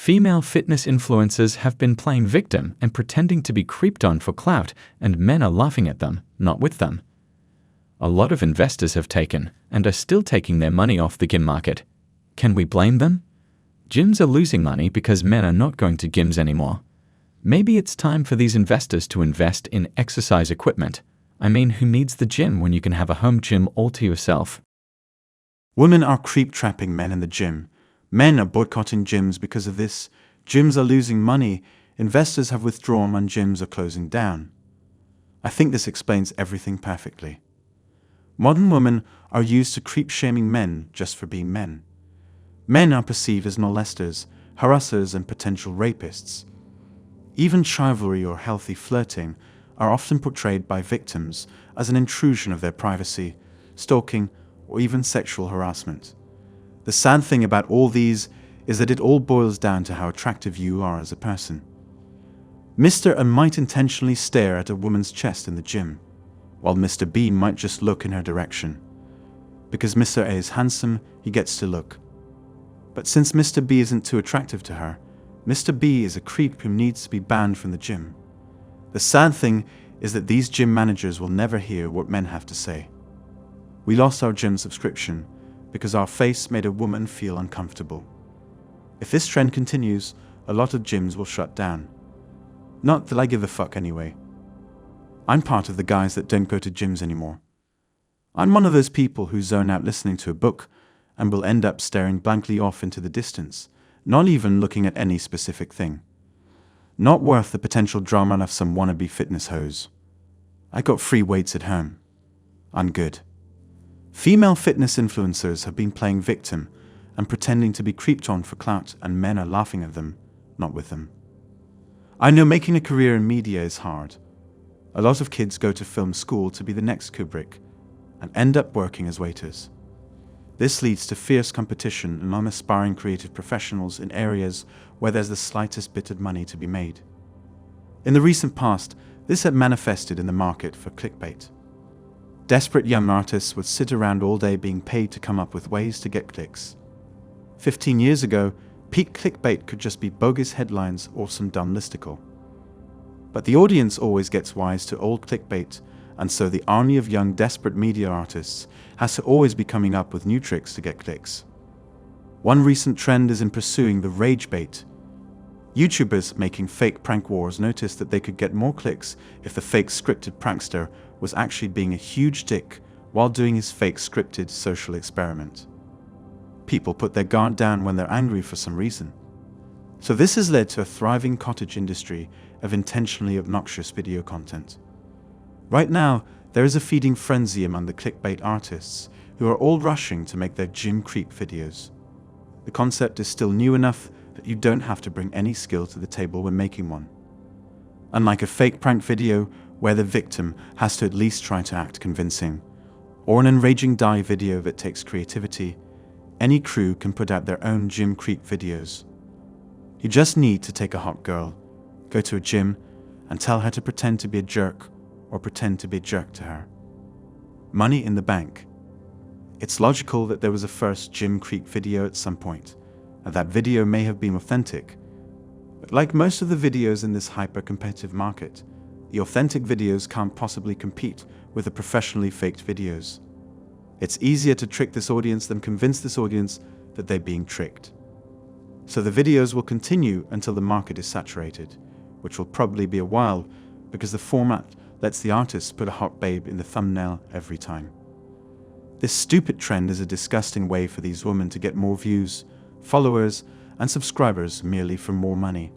Female fitness influencers have been playing victim and pretending to be creeped on for clout, and men are laughing at them, not with them. A lot of investors have taken, and are still taking their money off the gym market. Can we blame them? Gyms are losing money because men are not going to gyms anymore. Maybe it's time for these investors to invest in exercise equipment. I mean, who needs the gym when you can have a home gym all to yourself? Women are creep-trapping men in the gym. Men are boycotting gyms because of this. Gyms are losing money. Investors have withdrawn and gyms are closing down. I think this explains everything perfectly. Modern women are used to creep-shaming men just for being men. Men are perceived as molesters, harassers, and potential rapists. Even chivalry or healthy flirting are often portrayed by victims as an intrusion of their privacy, stalking, or even sexual harassment. The sad thing about all these is that it all boils down to how attractive you are as a person. Mr. A might intentionally stare at a woman's chest in the gym, while Mr. B might just look in her direction. Because Mr. A is handsome, he gets to look. But since Mr. B isn't too attractive to her, Mr. B is a creep who needs to be banned from the gym. The sad thing is that these gym managers will never hear what men have to say. We lost our gym subscription because our face made a woman feel uncomfortable. If this trend continues, a lot of gyms will shut down. Not that I give a fuck anyway. I'm part of the guys that don't go to gyms anymore. I'm one of those people who zone out listening to a book and will end up staring blankly off into the distance, not even looking at any specific thing. Not worth the potential drama of some wannabe fitness hose. I got free weights at home. I'm good. Female fitness influencers have been playing victim and pretending to be creeped on for clout, and men are laughing at them, not with them. I know making a career in media is hard. A lot of kids go to film school to be the next Kubrick and end up working as waiters. This leads to fierce competition among aspiring creative professionals in areas where there's the slightest bit of money to be made. In the recent past, this had manifested in the market for clickbait. Desperate young artists would sit around all day being paid to come up with ways to get clicks. 15 years ago, peak clickbait could just be bogus headlines or some dumb listicle. But the audience always gets wise to old clickbait, and so the army of young desperate media artists has to always be coming up with new tricks to get clicks. One recent trend is in pursuing the rage bait. YouTubers making fake prank wars noticed that they could get more clicks if the fake scripted prankster was actually being a huge dick while doing his fake scripted social experiment. People put their guard down when they're angry for some reason. So this has led to a thriving cottage industry of intentionally obnoxious video content. Right now, there is a feeding frenzy among the clickbait artists who are all rushing to make their gym creep videos. The concept is still new enough that you don't have to bring any skill to the table when making one. Unlike a fake prank video where the victim has to at least try to act convincing, or an enraging dive video that takes creativity, any crew can put out their own gym creep videos. You just need to take a hot girl, go to a gym, and tell her to pretend to be a jerk or pretend to be a jerk to her. Money in the bank. It's logical that there was a first gym creep video at some point, and that video may have been authentic. But like most of the videos in this hyper-competitive market, the authentic videos can't possibly compete with the professionally faked videos. It's easier to trick this audience than convince this audience that they're being tricked. So the videos will continue until the market is saturated, which will probably be a while because the format lets the artists put a hot babe in the thumbnail every time. This stupid trend is a disgusting way for these women to get more views, followers, and subscribers merely for more money.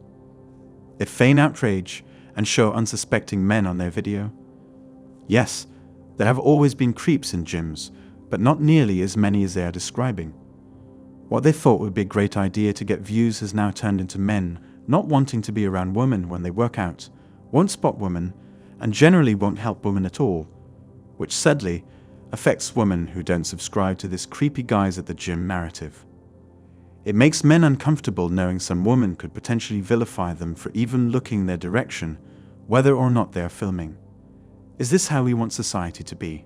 They feign outrage and show unsuspecting men on their video. Yes, there have always been creeps in gyms, but not nearly as many as they are describing. What they thought would be a great idea to get views has now turned into men not wanting to be around women when they work out, won't spot women, and generally won't help women at all, which sadly affects women who don't subscribe to this creepy guys at the gym narrative. It makes men uncomfortable knowing some woman could potentially vilify them for even looking their direction, whether or not they are filming. Is this how we want society to be?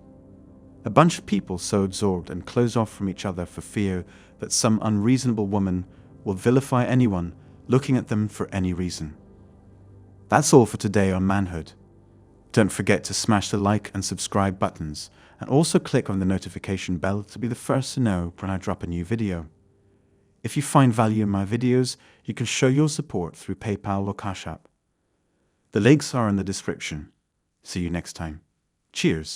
A bunch of people so absorbed and closed off from each other for fear that some unreasonable woman will vilify anyone looking at them for any reason. That's all for today on Manhood. Don't forget to smash the like and subscribe buttons, and also click on the notification bell to be the first to know when I drop a new video. If you find value in my videos, you can show your support through PayPal or Cash App. The links are in the description. See you next time. Cheers.